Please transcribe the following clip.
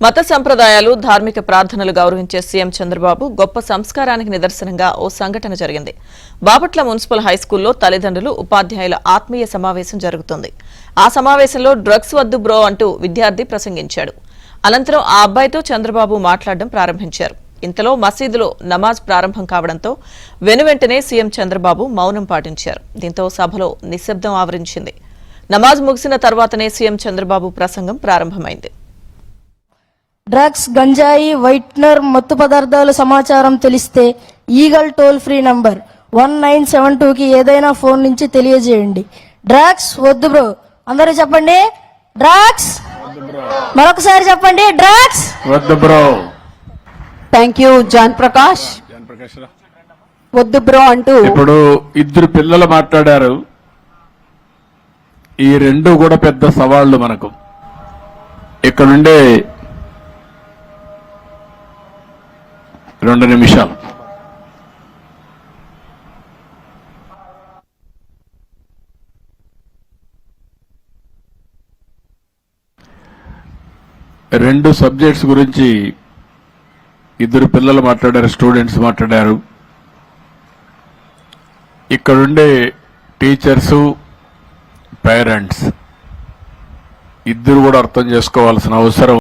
మత సంప్రదాయాలు ధార్మిక ప్రార్థనలు గౌరవించే సీఎం చంద్రబాబు గొప్ప సంస్కారానికి నిదర్శనంగా ఓ సంఘటన జరిగింది. బాపట్ల మున్సిపల్ హైస్కూల్లో తల్లిదండ్రులు ఉపాధ్యాయుల ఆత్మీయ సమావేశం జరుగుతుంది. ఆ సమావేశంలో డ్రగ్స్ వద్దు బ్రో అంటూ విద్యార్థి ప్రసంగించాడు. అనంతరం ఆ అబ్బాయితో చంద్రబాబు మాట్లాడడం ప్రారంభించారు. ఇంతలో మసీదులో నమాజ్ ప్రారంభం కావడంతో వెనువెంటనే సీఎం చంద్రబాబు మౌనం పాటించారు. దీంతో సభలో నిశ్శబ్దం ఆవరించింది. నమాజ్ ముగిసిన తర్వాతనే సీఎం చంద్రబాబు ప్రసంగం ప్రారంభమైంది. డ్రగ్స్, గంజాయి, వైట్నర్, మత్తు పదార్థాల సమాచారం తెలిస్తే ఈగల్ టోల్ ఫ్రీ నంబర్ 1972కి ఏదైనా ఫోన్ నుంచి తెలియజేయండి. డ్రగ్స్ వద్దు బ్రో. అందరూ చెప్పండి, డ్రగ్స్. మరొకసారి చెప్పండి, డ్రగ్స్ వద్దు bro. Thank you John Prakash. వద్దు బ్రో అంటూ ఇప్పుడు ఇద్దరు పిల్లలు మాట్లాడారు. ఈ రెండు కూడా పెద్ద సవాళ్లు మనకు. ఇక్కడుండే 2 నిమిషాలు. రెండు సబ్జెక్ట్స్ గురించి ఇద్దరు పిల్లలు మాట్లాడారు, స్టూడెంట్స్ మాట్లాడారు. ఇక్కడుండే టీచర్సు, పేరెంట్స్ ఇద్దరు కూడా అర్థం చేసుకోవాల్సిన అవసరం